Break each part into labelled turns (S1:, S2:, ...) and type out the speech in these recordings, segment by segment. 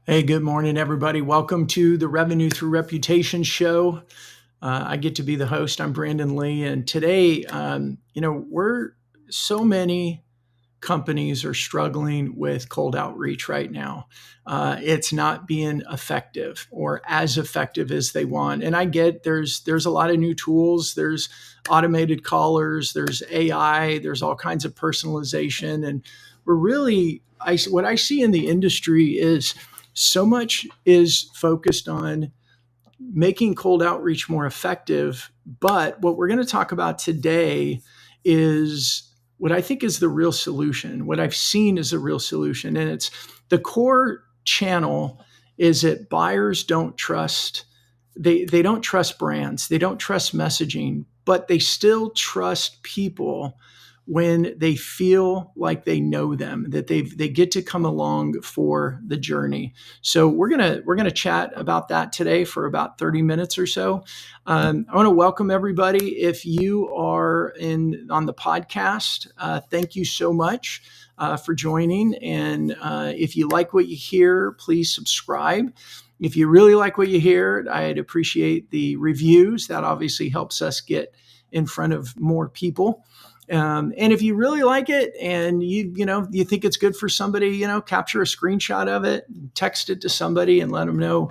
S1: Hey, good morning, everybody. Welcome to the Revenue Through Reputation show. I get to be the host. I'm Brandon Lee, and today, we're so many companies are struggling with cold outreach right now. It's not being effective or as effective as they want. And I get there's a lot of new tools. There's automated callers. There's AI. There's all kinds of personalization, and we're really what I see in the industry is so much is focused on making cold outreach more effective. But what we're going to talk about today is what I think is the real solution, what I've seen is the real solution. And it's the core channel is that buyers don't trust, they don't trust brands, they don't trust messaging, but they still trust people when they feel like they know them, that they get to come along for the journey. So we're gonna chat about that today for about 30 minutes or so. I want to welcome everybody. If you are on the podcast, thank you so much for joining. And if you like what you hear, please subscribe. If you really like what you hear, I'd appreciate the reviews. That obviously helps us get in front of more people. And if you really like it and you think it's good for somebody, capture a screenshot of it, text it to somebody and let them know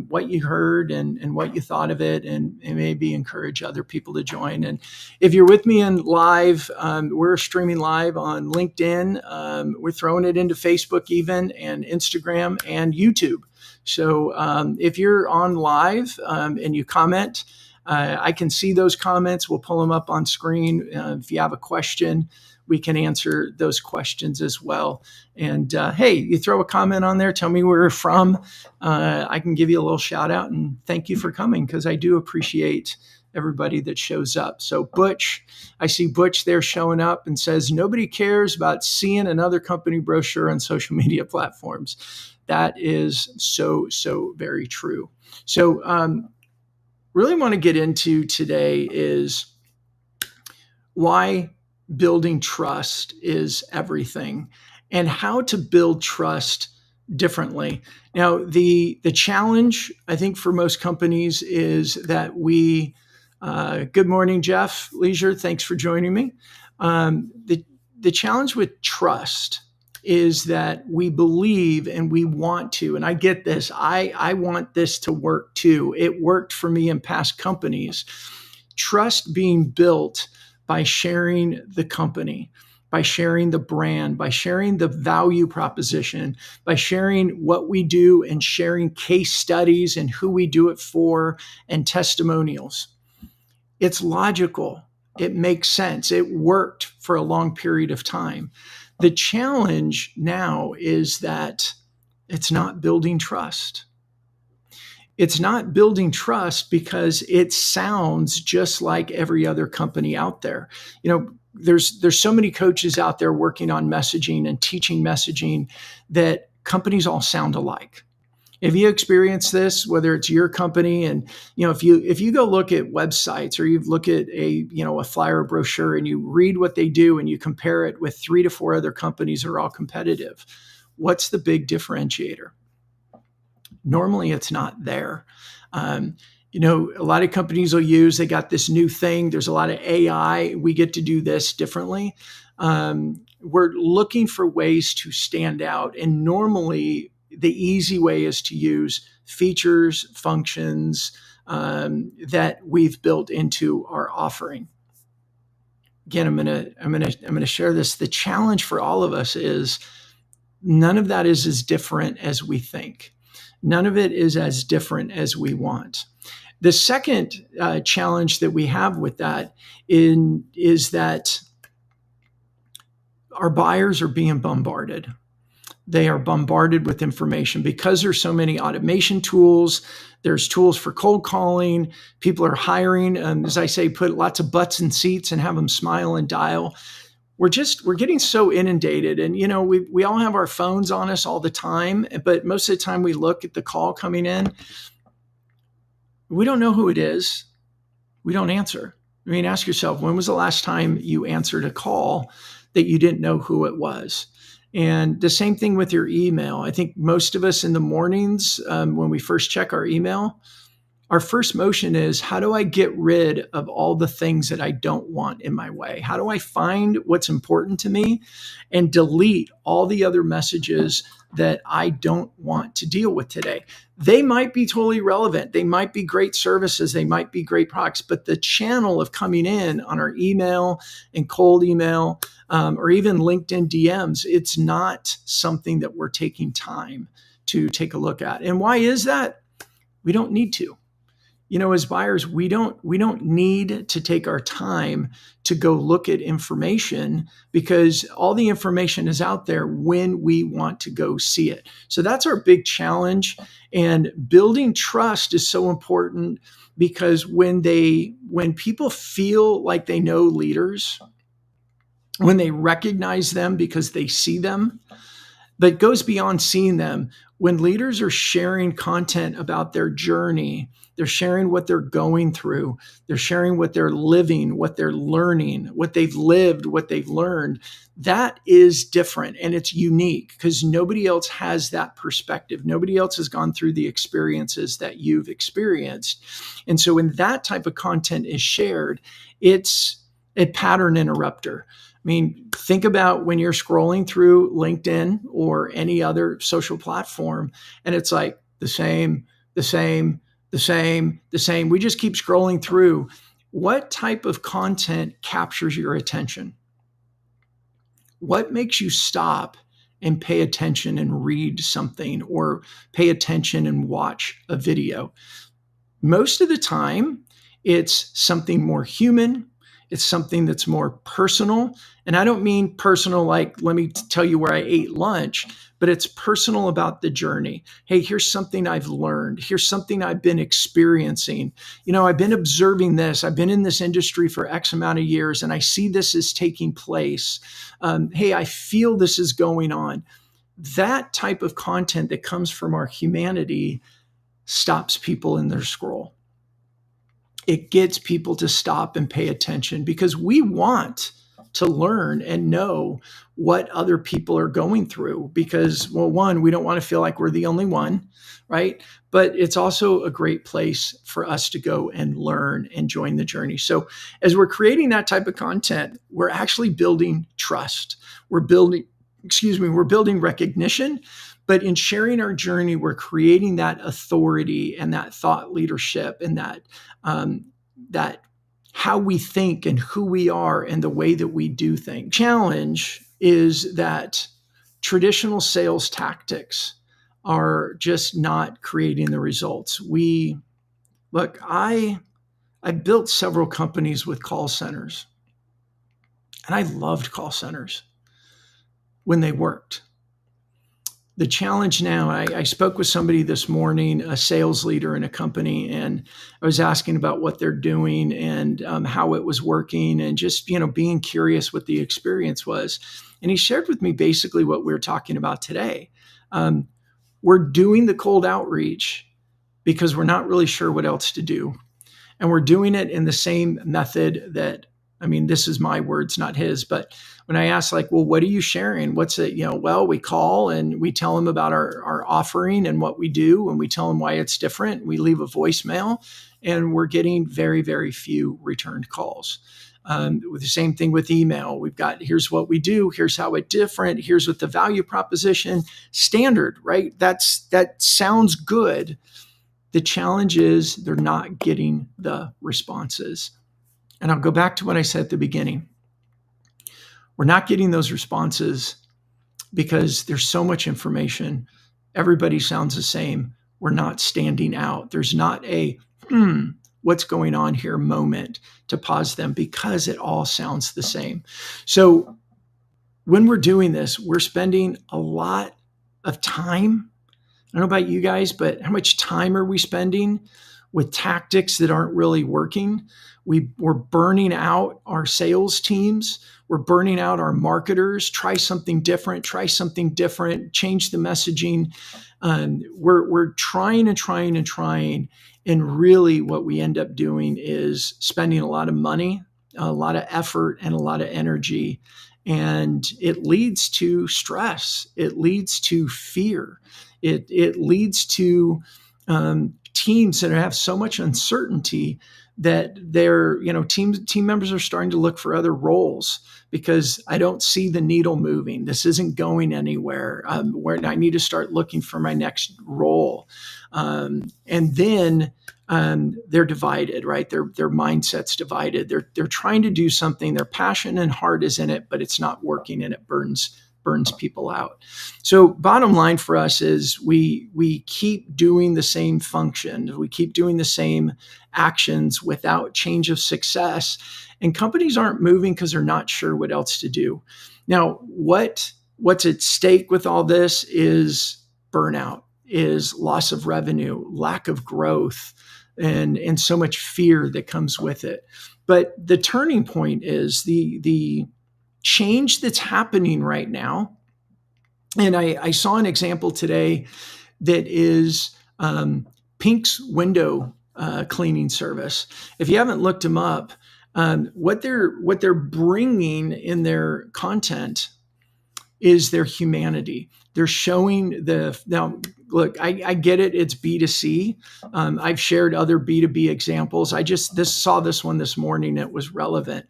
S1: what you heard and what you thought of it, and maybe encourage other people to join. And if you're with me in live, we're streaming live on LinkedIn. We're throwing it into Facebook even, and Instagram and YouTube. So if you're on live and you comment, I can see those comments. We'll pull them up on screen. If you have a question, we can answer those questions as well. And hey, you throw a comment on there, tell me where you're from. I can give you a little shout out and thank you for coming, because I do appreciate everybody that shows up. So Butch, I see Butch there showing up and says, nobody cares about seeing another company brochure on social media platforms. That is so very true. So, really want to get into today is why building trust is everything and how to build trust differently. Now, the challenge, I think, for most companies is that good morning, Jeff Leisure. Thanks for joining me. The challenge with trust is that we believe and we want to, and I get this, I want this to work too. It worked for me in past companies. Trust being built by sharing the company, by sharing the brand, by sharing the value proposition, by sharing what we do and sharing case studies and who we do it for and testimonials. It's logical. It makes sense. It worked for a long period of time. The challenge now is that it's not building trust. It's not building trust because it sounds just like every other company out there. There's so many coaches out there working on messaging and teaching messaging that companies all sound alike. If you experience this, whether it's your company, and if you go look at websites or you look at a flyer brochure and you read what they do and you compare it with 3 to 4 other companies that are all competitive, what's the big differentiator? Normally, it's not there. A lot of companies they got this new thing. There's a lot of AI. We get to do this differently. We're looking for ways to stand out, and normally, the easy way is to use features, functions that we've built into our offering. Again, I'm gonna share this. The challenge for all of us is none of that is as different as we think. None of it is as different as we want. The second challenge that we have with that is that our buyers are being bombarded. They are bombarded with information because there's so many automation tools. There's tools for cold calling. People are hiring, as I say, put lots of butts in seats and have them smile and dial. We're getting so inundated, and we all have our phones on us all the time. But most of the time, we look at the call coming in. We don't know who it is. We don't answer. Ask yourself, when was the last time you answered a call that you didn't know who it was? And the same thing with your email. I think most of us in the mornings, when we first check our email, our first motion is, how do I get rid of all the things that I don't want in my way? How do I find what's important to me and delete all the other messages that I don't want to deal with today? They might be totally relevant. They might be great services. They might be great products, but the channel of coming in on our email and cold email, or even LinkedIn DMs, it's not something that we're taking time to take a look at. And why is that? We don't need to. As buyers, we don't need to take our time to go look at information, because all the information is out there when we want to go see it. So that's our big challenge. And building trust is so important, because when people feel like they know leaders, when they recognize them because they see them, but it goes beyond seeing them. When leaders are sharing content about their journey, they're sharing what they're going through, they're sharing what they're living, what they're learning, what they've lived, what they've learned. That is different, and it's unique, because nobody else has that perspective. Nobody else has gone through the experiences that you've experienced. And so when that type of content is shared, it's a pattern interrupter. I mean, think about when you're scrolling through LinkedIn or any other social platform, and it's like the same, the same, the same, the same. We just keep scrolling through. What type of content captures your attention? What makes you stop and pay attention and read something, or pay attention and watch a video? Most of the time, it's something more human. It's something that's more personal. And I don't mean personal like, let me tell you where I ate lunch, but it's personal about the journey. Hey, here's something I've learned. Here's something I've been experiencing. I've been observing this. I've been in this industry for X amount of years, and I see this is taking place. Hey, I feel this is going on. That type of content that comes from our humanity stops people in their scroll. It gets people to stop and pay attention, because we want to learn and know what other people are going through, because, well, one, we don't want to feel like we're the only one, right? But it's also a great place for us to go and learn and join the journey. So as we're creating that type of content, we're actually building trust. We're building recognition. But in sharing our journey, we're creating that authority and that thought leadership, and that how we think and who we are and the way that we do things. Challenge is that traditional sales tactics are just not creating the results. I built several companies with call centers, and I loved call centers when they worked. The challenge now, I spoke with somebody this morning, a sales leader in a company, and I was asking about what they're doing and how it was working, and just, being curious what the experience was. And he shared with me basically what we were talking about today. We're doing the cold outreach because we're not really sure what else to do. And we're doing it in the same method that, this is my words, not his, but when I ask, like, well, what are you sharing? What's it? Well, we call and we tell them about our offering and what we do, and we tell them why it's different. We leave a voicemail, and we're getting very, very few returned calls. With the same thing with email. We've got, here's what we do, here's how it's different, here's what the value proposition, standard, right? That sounds good. The challenge is they're not getting the responses. And I'll go back to what I said at the beginning. We're not getting those responses because there's so much information. Everybody sounds the same. We're not standing out. There's not a, what's going on here moment to pause them, because it all sounds the same. So when we're doing this, we're spending a lot of time. I don't know about you guys, but how much time are we spending with tactics that aren't really working? We're burning out our sales teams. We're burning out our marketers. Try something different, change the messaging. We're trying and trying and trying. And really what we end up doing is spending a lot of money, a lot of effort, and a lot of energy. And it leads to stress. It leads to fear. It leads to teams that have so much uncertainty that team members are starting to look for other roles because I don't see the needle moving. This isn't going anywhere. Where I need to start looking for my next role, and then they're divided, right? Their mindset's divided. They're trying to do something. Their passion and heart is in it, but it's not working, and it burns people out. So bottom line for us is we keep doing the same function. We keep doing the same actions without change of success. And companies aren't moving because they're not sure what else to do. Now, what's at stake with all this is burnout, is loss of revenue, lack of growth, and so much fear that comes with it. But the turning point is the change that's happening right now. And I saw an example today that is Pink's window cleaning service. If you haven't looked them up, what they're bringing in their content is their humanity. They're showing now. Look, I get it. It's B2C. I've shared other B2B examples. I just saw this one this morning. It was relevant,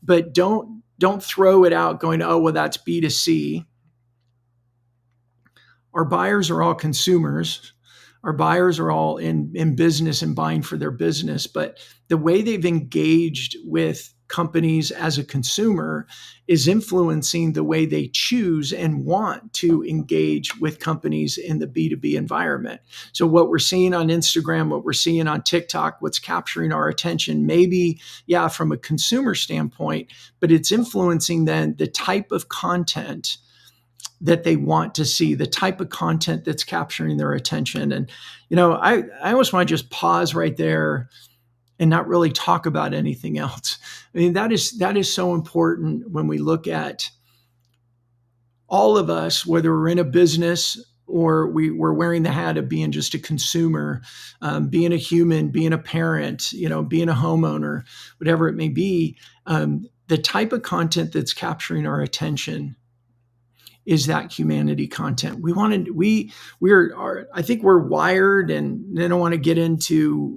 S1: but don't throw it out going, oh, well, that's B2C. Our buyers are all consumers. Our buyers are all in business and buying for their business. But the way they've engaged with companies as a consumer is influencing the way they choose and want to engage with companies in the B2B environment. So what we're seeing on Instagram, what we're seeing on TikTok, what's capturing our attention, maybe, yeah, from a consumer standpoint, but it's influencing then the type of content that they want to see, the type of content that's capturing their attention. And, I always want to just pause right there and not really talk about anything else. I mean, that is so important when we look at all of us, whether we're in a business or we're wearing the hat of being just a consumer, being a human, being a parent, being a homeowner, whatever it may be, the type of content that's capturing our attention is that humanity content. I think we're wired, and I don't want to get into,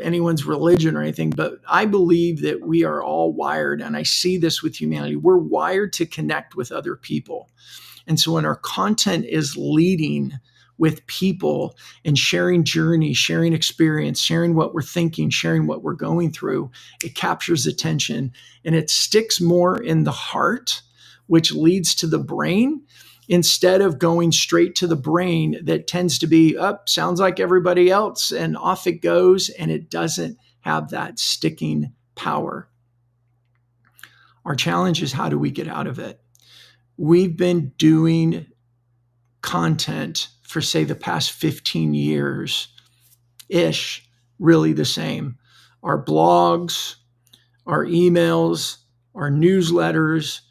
S1: anyone's religion or anything, but I believe that we are all wired. And I see this with humanity. We're wired to connect with other people. And so when our content is leading with people and sharing journey, sharing experience, sharing what we're thinking, sharing what we're going through, it captures attention and it sticks more in the heart, which leads to the brain, instead of going straight to the brain that tends to be, sounds like everybody else, and off it goes, and it doesn't have that sticking power. Our challenge is, how do we get out of it? We've been doing content for, say, the past 15 years-ish, really the same. Our blogs, our emails, our newsletters,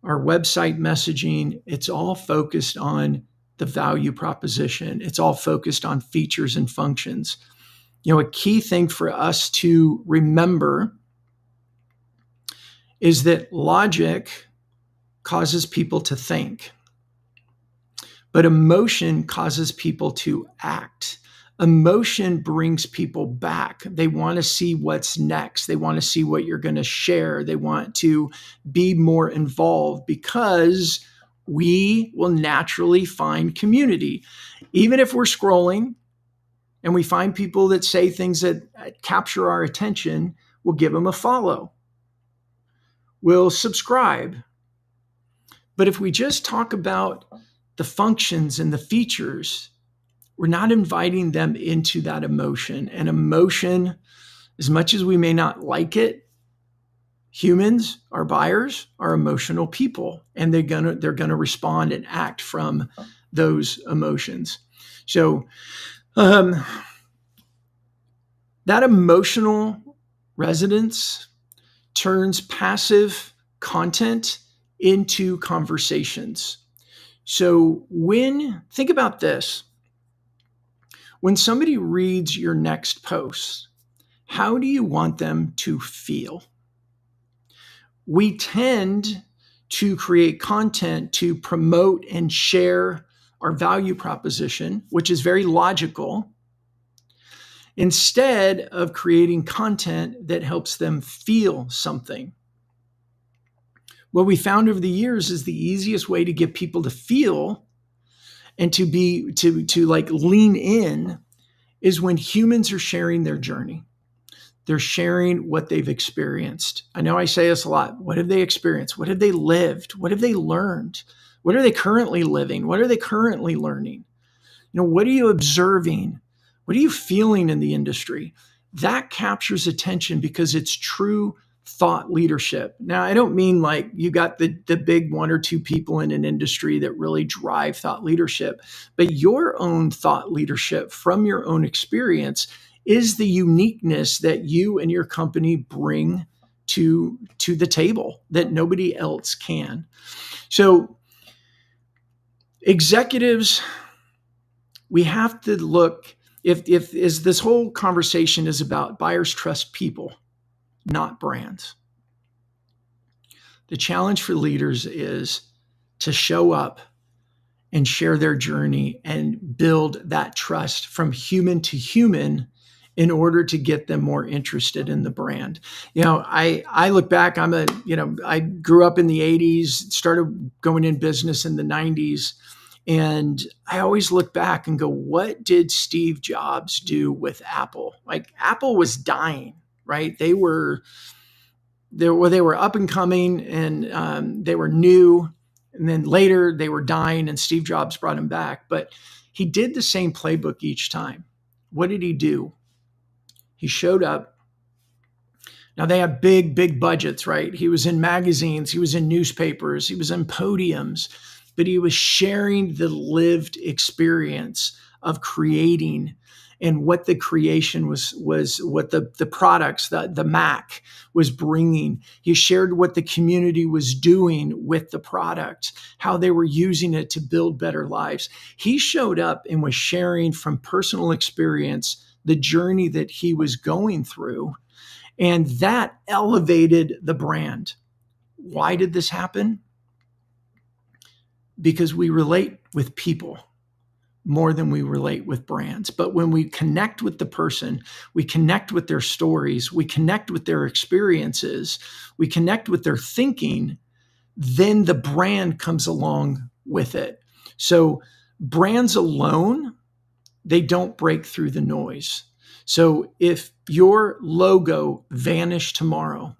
S1: our website messaging, it's all focused on the value proposition. It's all focused on features and functions. A key thing for us to remember is that logic causes people to think, but emotion causes people to act. Emotion brings people back. They want to see what's next. They want to see what you're going to share. They want to be more involved because we will naturally find community. Even if we're scrolling and we find people that say things that capture our attention, we'll give them a follow. We'll subscribe. But if we just talk about the functions and the features, we're not inviting them into that emotion. And emotion, as much as we may not like it, humans, our buyers, are emotional people, and they're gonna respond and act from those emotions. So that emotional resonance turns passive content into conversations. So think about this. When somebody reads your next post, how do you want them to feel? We tend to create content to promote and share our value proposition, which is very logical, instead of creating content that helps them feel something. What we found over the years is the easiest way to get people to feel and to lean in is when humans are sharing their journey. They're sharing what they've experienced. I know I say this a lot. What have they experienced? What have they lived? What have they learned? What are they currently living? What are they currently learning? What are you observing? What are you feeling in the industry? That captures attention because it's true thought leadership. Now, I don't mean like you got the big one or two people in an industry that really drive thought leadership, but your own thought leadership from your own experience is the uniqueness that you and your company bring to the table that nobody else can. So executives, we have to look, if this whole conversation is about buyers trust people, not brands. The challenge for leaders is to show up and share their journey and build that trust from human to human in order to get them more interested in the brand. I look back, I grew up in the 80s, started going in business in the 90s. And I always look back and go, what did Steve Jobs do with Apple? Like Apple was dying, right? They were up and coming and they were new. And then later they were dying and Steve Jobs brought them back. But he did the same playbook each time. What did he do? He showed up. Now they have big budgets, right? He was in magazines, he was in newspapers, he was in podiums, but he was sharing the lived experience of creating and what the creation was what the products, the Mac was bringing. He shared what the community was doing with the product, how they were using it to build better lives. He showed up and was sharing from personal experience the journey that he was going through, and that elevated the brand. Why did this happen? Because we relate with people more than we relate with brands. But when we connect with the person, we connect with their stories, we connect with their experiences, we connect with their thinking, then the brand comes along with it. So brands alone, they don't break through the noise. So if your logo vanished tomorrow,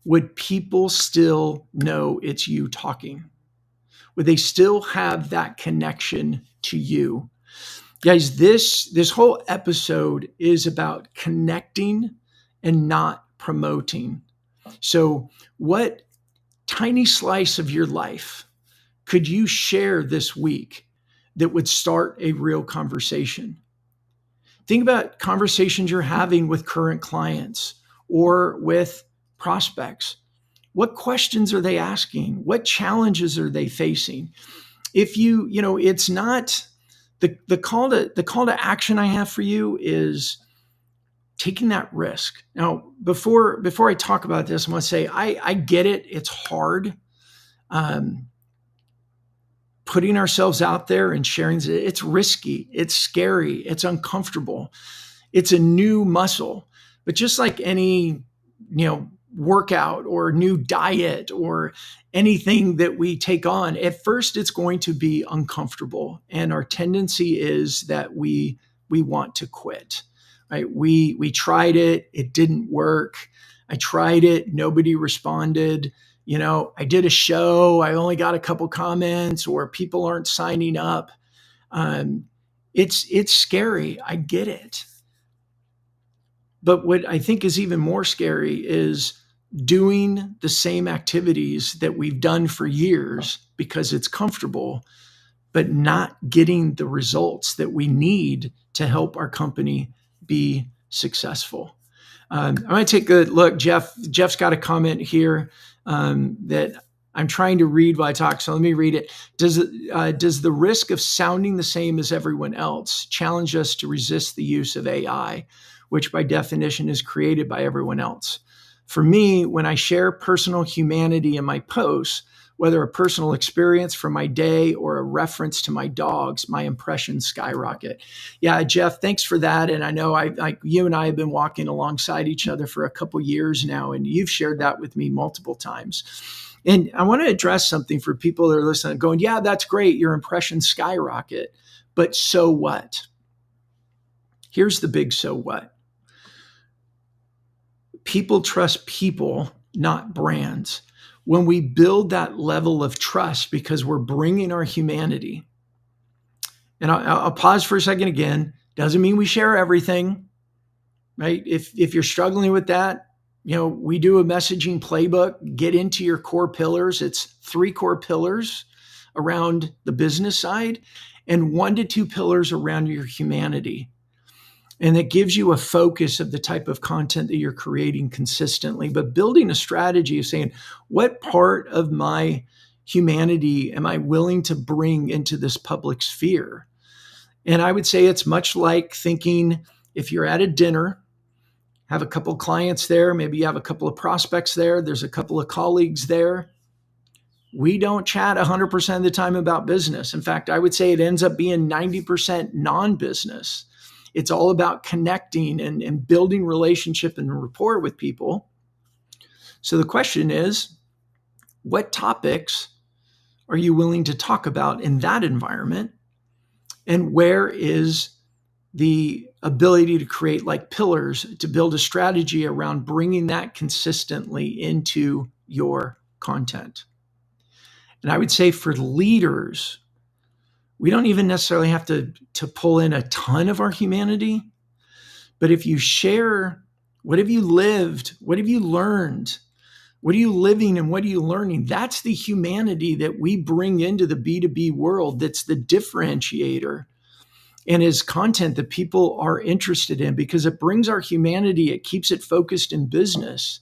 S1: would people still know it's you talking? Would they still have that connection to you? Guys, this whole episode is about connecting and not promoting. So what tiny slice of your life could you share this week that would start a real conversation? Think about conversations you're having with current clients or with prospects. What questions are they asking? What challenges are they facing? If it's not the call to action I have for you is taking that risk. Now, before I talk about this, I want to say I get it. It's hard. Putting ourselves out there and sharing, it's risky, it's scary, it's uncomfortable. It's a new muscle. But just like any, workout or new diet or anything that we take on, at first it's going to be uncomfortable. And our tendency is that we want to quit, right? We tried it, it didn't work. I tried it, nobody responded. I did a show, I only got a couple comments, or people aren't signing up. It's scary. I get it. But what I think is even more scary is doing the same activities that we've done for years because it's comfortable, but not getting the results that we need to help our company be successful. I'm going to take a look. Jeff's got a comment here that I'm trying to read while I talk, so let me read it. Does the risk of sounding the same as everyone else challenge us to resist the use of AI, which by definition is created by everyone else? For me, when I share personal humanity in my posts, whether a personal experience from my day or a reference to my dogs, my impressions skyrocket. Yeah, Jeff, thanks for that. And I know you and I have been walking alongside each other for a couple years now, and you've shared that with me multiple times. And I want to address something for people that are listening, going, yeah, that's great. Your impressions skyrocket. But so what? Here's the big so what. People trust people, not brands. When we build that level of trust because we're bringing our humanity, and I'll pause for a second again, doesn't mean we share everything, right? If you're struggling with that, we do a messaging playbook, get into your core pillars. It's 3 core pillars around the business side and 1 to 2 pillars around your humanity. And it gives you a focus of the type of content that you're creating consistently, but building a strategy of saying, what part of my humanity am I willing to bring into this public sphere? And I would say it's much like thinking if you're at a dinner, have a couple of clients there, maybe you have a couple of prospects there, there's a couple of colleagues there. We don't chat 100% of the time about business. In fact, I would say it ends up being 90% non-business. It's all about connecting and building relationship and rapport with people. So the question is, what topics are you willing to talk about in that environment? And where is the ability to create like pillars to build a strategy around bringing that consistently into your content? And I would say for leaders, we don't even necessarily have to pull in a ton of our humanity, but if you share, what have you lived? What have you learned? What are you living and what are you learning? That's the humanity that we bring into the B2B world. That's the differentiator and is content that people are interested in because it brings our humanity. It keeps it focused in business,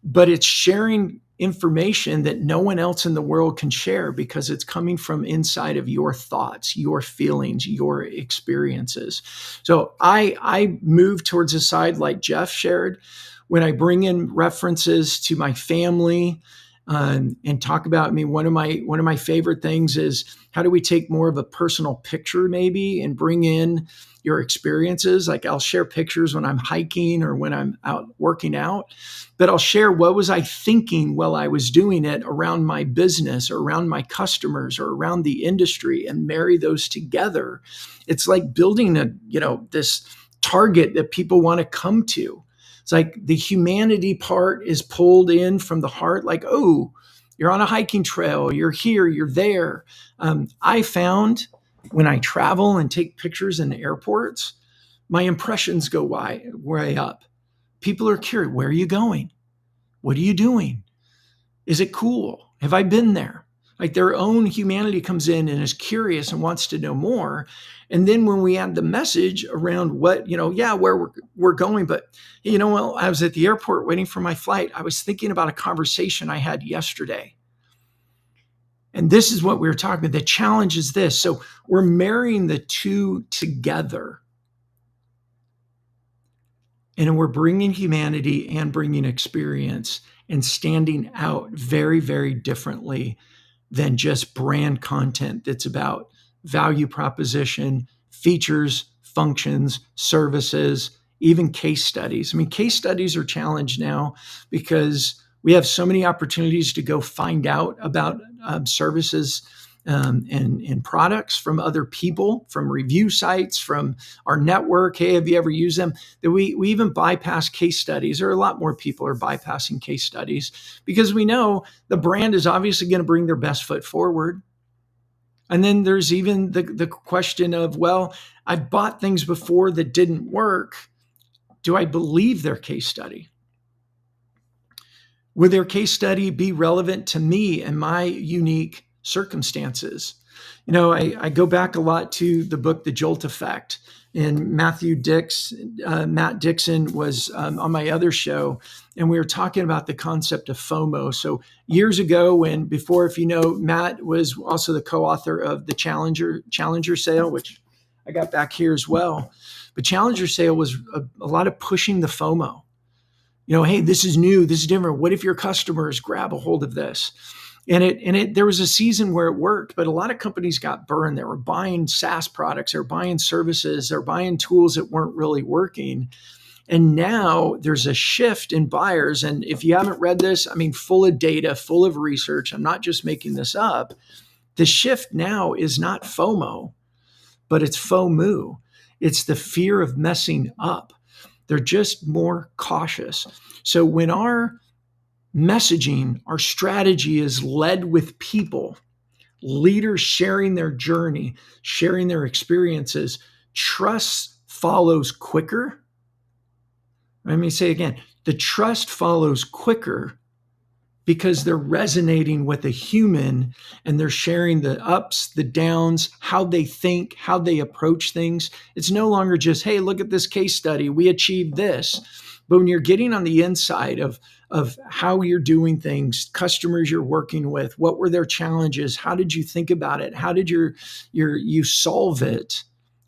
S1: but it's sharing information that no one else in the world can share because it's coming from inside of your thoughts, your feelings, your experiences. So I move towards a side like Jeff shared when I bring in references to my family and talk about, one of my favorite things is how do we take more of a personal picture maybe and bring in your experiences. Like I'll share pictures when I'm hiking or when I'm out working out, but I'll share what was I thinking while I was doing it around my business or around my customers or around the industry and marry those together. It's like building this target that people want to come to. It's like the humanity part is pulled in from the heart, like, oh, you're on a hiking trail, you're here, you're there. I found when I travel and take pictures in airports, my impressions go way up. People are curious, where are you going? What are you doing? Is it cool? Have I been there? Like their own humanity comes in and is curious and wants to know more. And then when we add the message around what, where we're going, but I was at the airport waiting for my flight. I was thinking about a conversation I had yesterday. And this is what we were talking about. The challenge is this. So we're marrying the two together. And we're bringing humanity and bringing experience and standing out very, very differently than just brand content that's about value proposition, features, functions, services, even case studies. Case studies are challenged now because we have so many opportunities to go find out about services and products from other people, from review sites, from our network. Hey, have you ever used them? That we even bypass case studies, or a lot more people are bypassing case studies because we know the brand is obviously going to bring their best foot forward. And then there's even the question of, well, I've bought things before that didn't work. Do I believe their case study? Will their case study be relevant to me and my unique circumstances? I go back a lot to the book, The Jolt Effect, and Matt Dixon was on my other show, and we were talking about the concept of FOMO. So years ago, Matt was also the co-author of the Challenger Sale, which I got back here as well. But Challenger Sale was a lot of pushing the FOMO. Hey, this is new, this is different. What if your customers grab a hold of this? There was a season where it worked, but a lot of companies got burned. They were buying SaaS products, they're buying services, they're buying tools that weren't really working. And now there's a shift in buyers. And if you haven't read this, I mean, full of data, full of research, I'm not just making this up. The shift now is not FOMO, but it's FOMO. It's the fear of messing up. They're just more cautious. So when our messaging, our strategy is led with people, leaders sharing their journey, sharing their experiences, trust follows quicker. Let me say again, the trust follows quicker because they're resonating with a human and they're sharing the ups, the downs, how they think, how they approach things. It's no longer just, hey, look at this case study, we achieved this. But when you're getting on the inside of how you're doing things, customers you're working with, what were their challenges? How did you think about it? How did you solve it?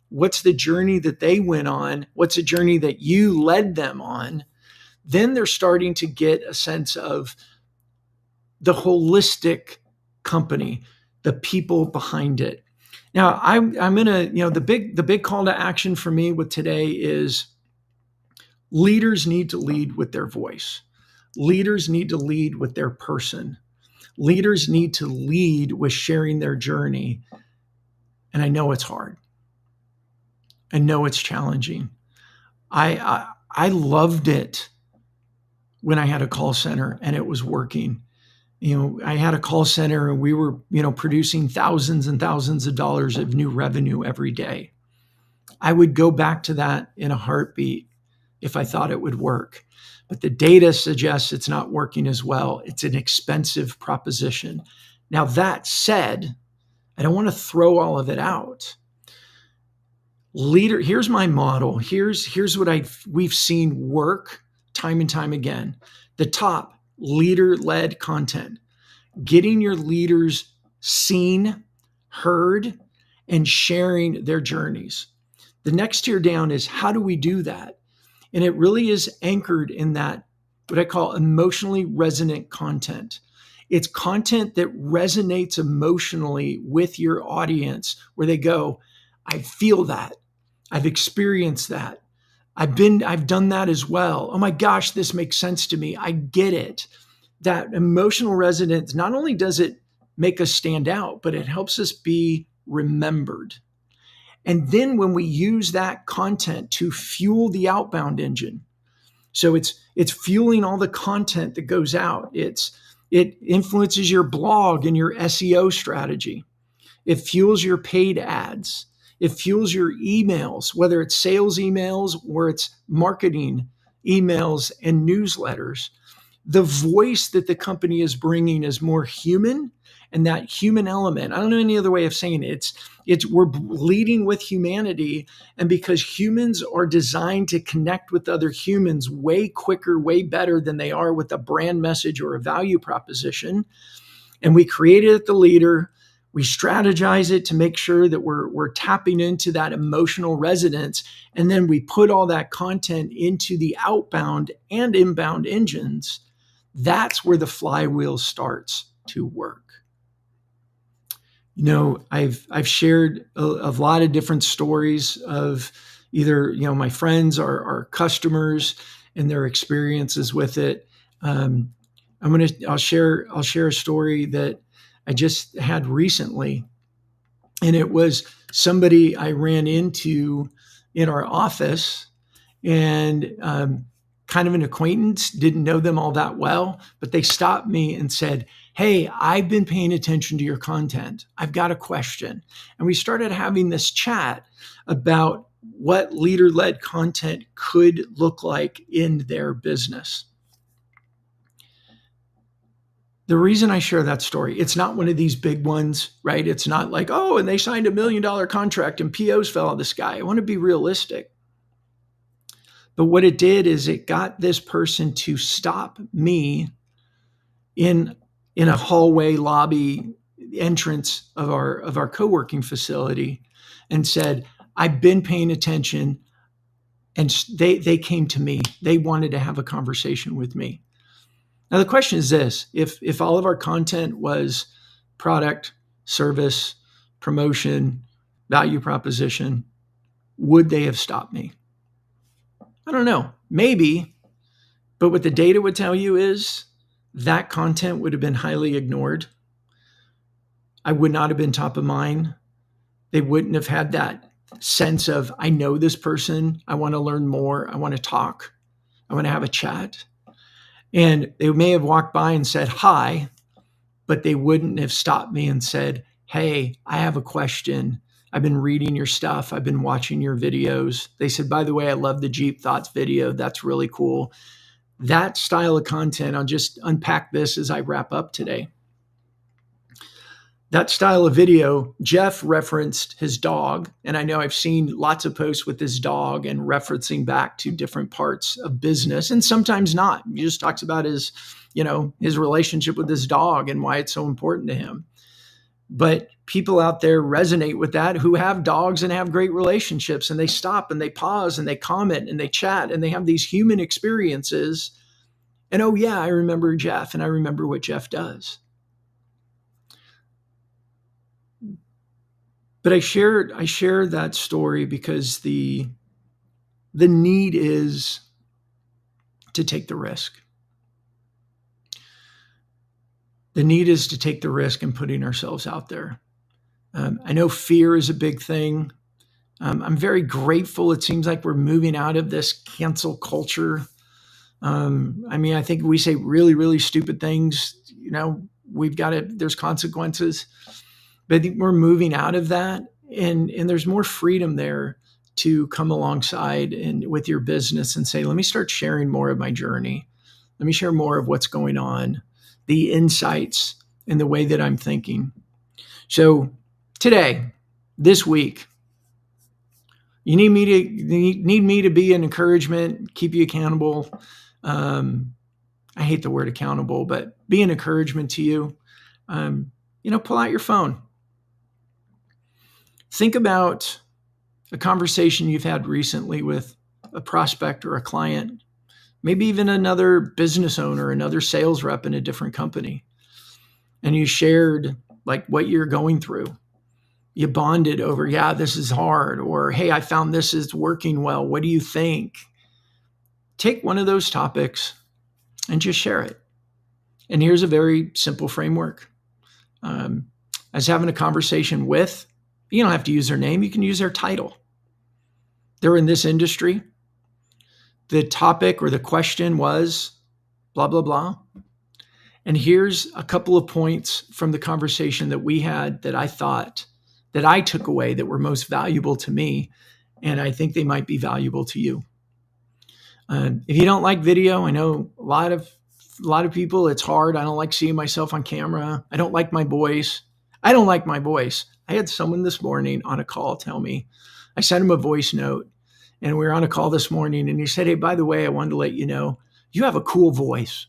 S1: What's the journey that they went on? What's a journey that you led them on? Then they're starting to get a sense of the holistic company, the people behind it. Now, I'm gonna, the big call to action for me with today is leaders need to lead with their voice. Leaders need to lead with their person. Leaders need to lead with sharing their journey. And I know it's hard. I know it's challenging. I loved it when I had a call center and it was working. I had a call center and we were, producing thousands and thousands of dollars of new revenue every day. I would go back to that in a heartbeat if I thought it would work. But the data suggests it's not working as well. It's an expensive proposition. Now, that said, I don't want to throw all of it out. Here's my model. Here's what we've seen work time and time again. The top, leader-led content, getting your leaders seen, heard, and sharing their journeys. The next tier down is how do we do that? And it really is anchored in that, what I call emotionally resonant content. It's content that resonates emotionally with your audience, where they go, I feel that. I've experienced that. I've done that as well. Oh my gosh, this makes sense to me. I get it. That emotional resonance, not only does it make us stand out, but it helps us be remembered. And then when we use that content to fuel the outbound engine, so it's fueling all the content that goes out. It influences your blog and your SEO strategy. It fuels your paid ads. It fuels your emails, whether it's sales emails or it's marketing emails and newsletters. The voice that the company is bringing is more human, and that human element, I don't know any other way of saying it. We're leading with humanity, and because humans are designed to connect with other humans way quicker, way better than they are with a brand message or a value proposition, and we created it the leader. We strategize it to make sure that we're tapping into that emotional resonance. And then we put all that content into the outbound and inbound engines. That's where the flywheel starts to work. I've shared a lot of different stories of either, my friends or customers and their experiences with it. I'll share a story that I just had recently, and it was somebody I ran into in our office, and kind of an acquaintance, didn't know them all that well, but they stopped me and said, hey, I've been paying attention to your content. I've got a question. And we started having this chat about what leader-led content could look like in their business. The reason I share that story, it's not one of these big ones, right? It's not like, oh, and they signed $1 million contract and POs fell out of the sky. I want to be realistic. But what it did is it got this person to stop me in a hallway lobby entrance of our co-working facility and said, I've been paying attention, and they came to me. They wanted to have a conversation with me. Now, the question is this: if all of our content was product, service, promotion, value proposition, would they have stopped me? I don't know. Maybe. But what the data would tell you is that content would have been highly ignored. I would not have been top of mind. They wouldn't have had that sense of, I know this person. I want to learn more. I want to talk. I want to have a chat. And they may have walked by and said, hi, but they wouldn't have stopped me and said, hey, I have a question. I've been reading your stuff. I've been watching your videos. They said, by the way, I love the Jeep Thoughts video. That's really cool. That style of content, I'll just unpack this as I wrap up today. That style of video, Jeff referenced his dog. And I know I've seen lots of posts with his dog and referencing back to different parts of business, and sometimes not. He just talks about his relationship with his dog and why it's so important to him. But people out there resonate with that who have dogs and have great relationships, and they stop and they pause and they comment and they chat and they have these human experiences. And oh yeah, I remember Jeff and I remember what Jeff does. But I share that story because the need is to take the risk. The need is to take the risk in putting ourselves out there. I know fear is a big thing. I'm very grateful. It seems like we're moving out of this cancel culture. I think we say really, really stupid things. There's consequences. But I think we're moving out of that. And there's more freedom there to come alongside and with your business and say, let me start sharing more of my journey. Let me share more of what's going on, the insights and the way that I'm thinking. So today, this week, you need me to be an encouragement, keep you accountable. I hate the word accountable, but be an encouragement to you. Pull out your phone. Think about a conversation you've had recently with a prospect or a client, maybe even another business owner, another sales rep in a different company. And you shared like what you're going through. You bonded over, yeah, this is hard, or hey, I found this is working well. What do you think? Take one of those topics and just share it. And here's a very simple framework. I was having a conversation with, you don't have to use their name, you can use their title. They're in this industry. The topic or the question was blah, blah, blah. And here's a couple of points from the conversation that we had that I thought that I took away that were most valuable to me. And I think they might be valuable to you. If you don't like video, I know a lot of people, it's hard. I don't like seeing myself on camera. I don't like my voice. I had someone this morning on a call tell me, I sent him a voice note and we were on a call this morning and he said, hey, by the way, I wanted to let you know, you have a cool voice.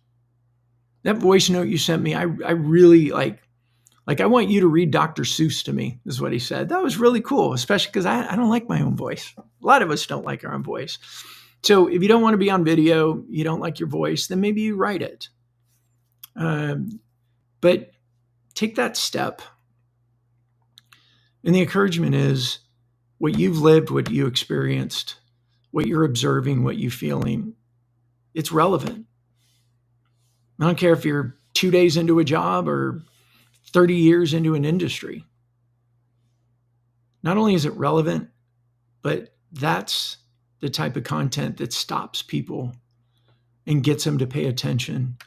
S1: That voice note you sent me, I really like I want you to read Dr. Seuss to me, is what he said. That was really cool, especially because I don't like my own voice. A lot of us don't like our own voice. So if you don't want to be on video, you don't like your voice, then maybe you write it. But take that step. And the encouragement is what you've lived, what you experienced, what you're observing, what you're feeling, it's relevant. I don't care if you're 2 days into a job or 30 years into an industry. Not only is it relevant, but that's the type of content that stops people and gets them to pay attention,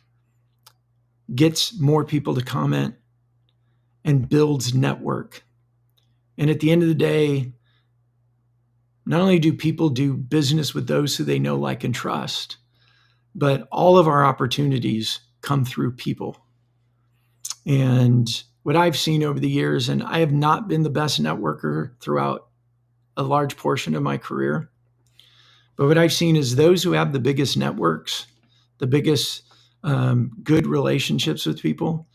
S1: gets more people to comment, and builds network. And at the end of the day, not only do people do business with those who they know, like, and trust, but all of our opportunities come through people. And what I've seen over the years, and I have not been the best networker throughout a large portion of my career, but what I've seen is those who have the biggest networks, the biggest good relationships with people,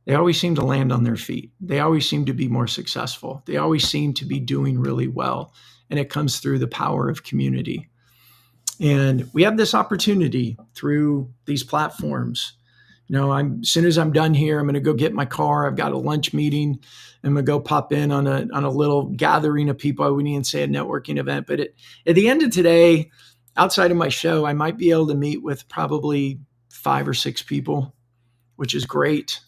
S1: they always seem to land on their feet. They always seem to be more successful. They always seem to be doing really well. And it comes through the power of community. And we have this opportunity through these platforms As soon as I'm done here, I'm going to go get my car. I've got a lunch meeting. I'm going to go pop in on a little gathering of people. I wouldn't even say a networking event, but at the end of today, outside of my show, I might be able to meet with probably 5 or 6 people, which is great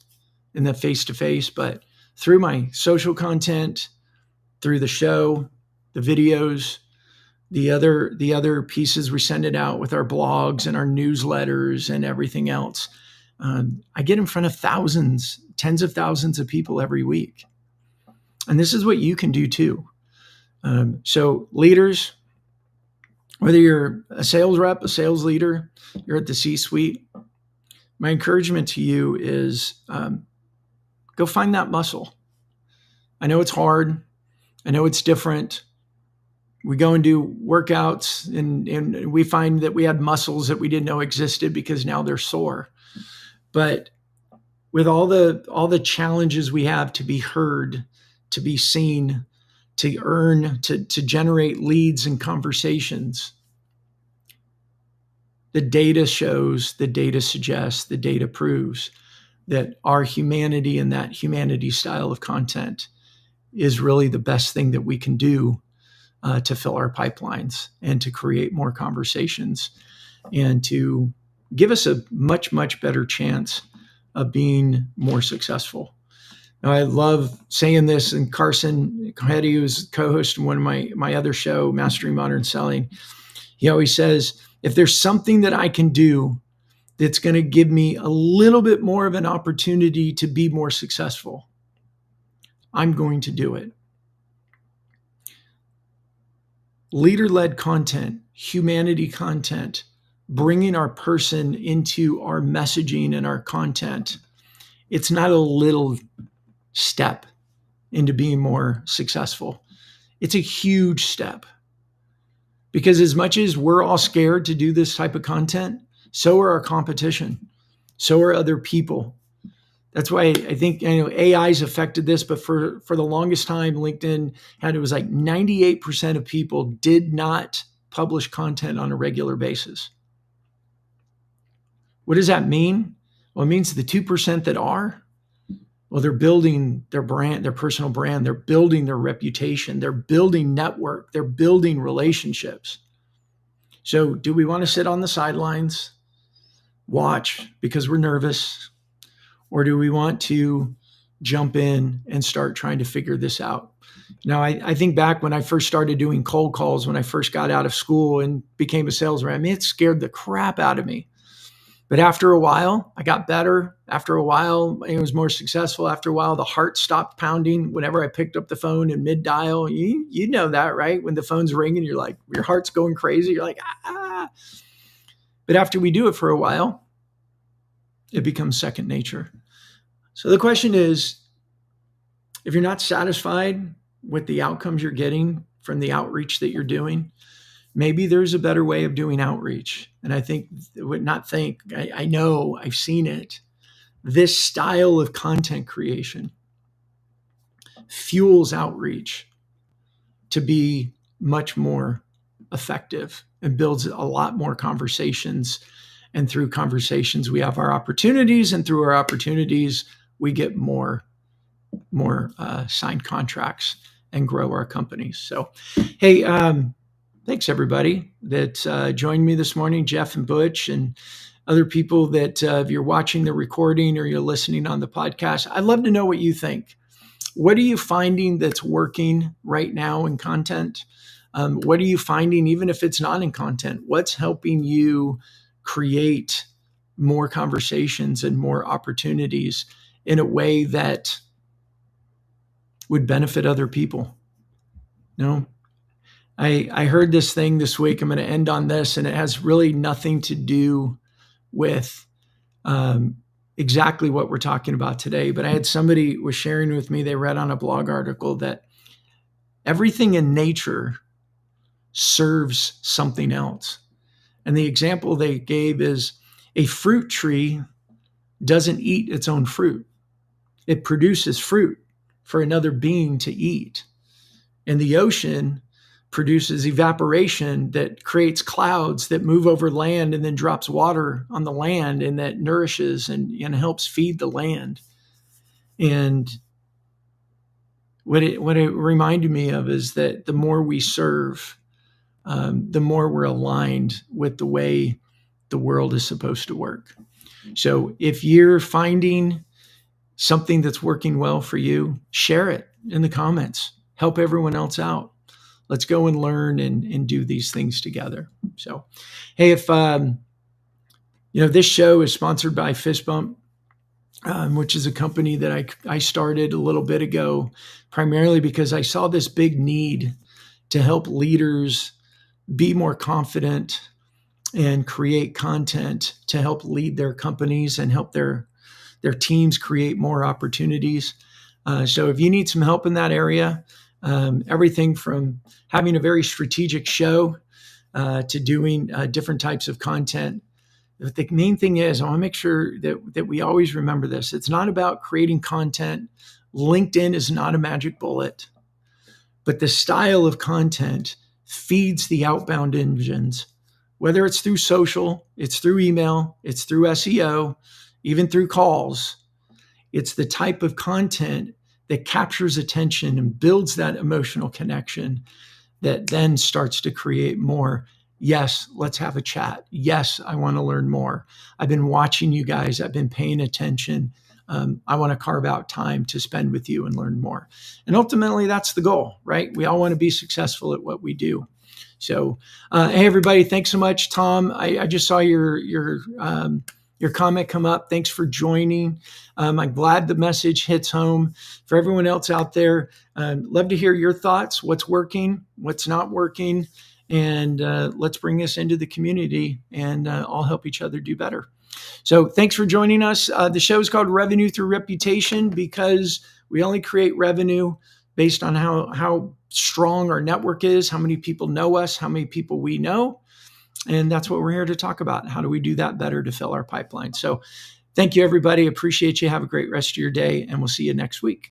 S1: in the face-to-face. But through my social content, through the show, the videos, the other pieces we send it out with our blogs and our newsletters and everything else, I get in front of thousands, tens of thousands of people every week. And this is what you can do too. So leaders, whether you're a sales rep, a sales leader, you're at the C-suite, my encouragement to you is go find that muscle. I know it's hard. I know it's different. We go and do workouts and we find that we had muscles that we didn't know existed because now they're sore. But with all the challenges we have to be heard, to be seen, to earn, to generate leads and conversations, the data shows, the data suggests, the data proves that our humanity and that humanity style of content is really the best thing that we can do to fill our pipelines and to create more conversations and to give us a much, much better chance of being more successful. Now, I love saying this, and Carson Cohetti, who's co-host in one of my other show, Mastering Modern Selling, he always says, if there's something that I can do that's going to give me a little bit more of an opportunity to be more successful, I'm going to do it. Leader-led content, humanity content, bringing our person into our messaging and our content. It's not a little step into being more successful. It's a huge step. Because as much as we're all scared to do this type of content, so are our competition. So are other people. That's why I think AI's affected this, but for the longest time, LinkedIn it was like 98% of people did not publish content on a regular basis. What does that mean? Well, it means the 2% that are, well, they're building their brand, their personal brand. They're building their reputation. They're building network. They're building relationships. So do we want to sit on the sidelines, watch because we're nervous? Or do we want to jump in and start trying to figure this out? Now, I think back when I first started doing cold calls, when I first got out of school and became a sales rep, it scared the crap out of me. But after a while, I got better. After a while, it was more successful. After a while, the heart stopped pounding whenever I picked up the phone in mid-dial. You know that, right? When the phone's ringing, you're like, your heart's going crazy. You're like, ah. But after we do it for a while, it becomes second nature. So the question is, if you're not satisfied with the outcomes you're getting from the outreach that you're doing, maybe there's a better way of doing outreach. And I know I've seen it. This style of content creation fuels outreach to be much more effective and builds a lot more conversations. And through conversations, we have our opportunities, and through our opportunities, we get more signed contracts and grow our companies. So, hey, thanks everybody that joined me this morning, Jeff and Butch and other people that if you're watching the recording or you're listening on the podcast, I'd love to know what you think. What are you finding that's working right now in content? What are you finding, even if it's not in content? What's helping you create more conversations and more opportunities in a way that would benefit other people? I heard this thing this week. I'm going to end on this, and it has really nothing to do with exactly what we're talking about today. But I had somebody was sharing with me, they read on a blog article that everything in nature serves something else. And the example they gave is a fruit tree doesn't eat its own fruit. It produces fruit for another being to eat. And the ocean produces evaporation that creates clouds that move over land and then drops water on the land, and that nourishes and helps feed the land. And what it reminded me of is that the more we serve, the more we're aligned with the way the world is supposed to work. So if you're finding something that's working well for you, share it in the comments. Help everyone else out. Let's go and learn and do these things together. So, hey, if this show is sponsored by Fist Bump, which is a company that I started a little bit ago, primarily because I saw this big need to help leaders be more confident and create content to help lead their companies and help their teams create more opportunities. So if you need some help in that area, everything from having a very strategic show to doing different types of content. The main thing is I want to make sure that we always remember this. It's not about creating content. LinkedIn is not a magic bullet, but the style of content feeds the outbound engines, whether it's through social, it's through email, it's through SEO, even through calls. It's the type of content that captures attention and builds that emotional connection that then starts to create more. Yes, let's have a chat. Yes, I want to learn more. I've been watching you guys. I've been paying attention. I want to carve out time to spend with you and learn more. And ultimately, that's the goal, right? We all want to be successful at what we do. So, hey, everybody, thanks so much. Tom, I just saw your comment come up. Thanks for joining. I'm glad the message hits home. For everyone else out there, love to hear your thoughts. What's working? What's not working? And let's bring this into the community and all help each other do better. So thanks for joining us. The show is called Revenue Through Reputation because we only create revenue based on how strong our network is, how many people know us, how many people we know. And that's what we're here to talk about. How do we do that better to fill our pipeline? So thank you, everybody. Appreciate you. Have a great rest of your day, and we'll see you next week.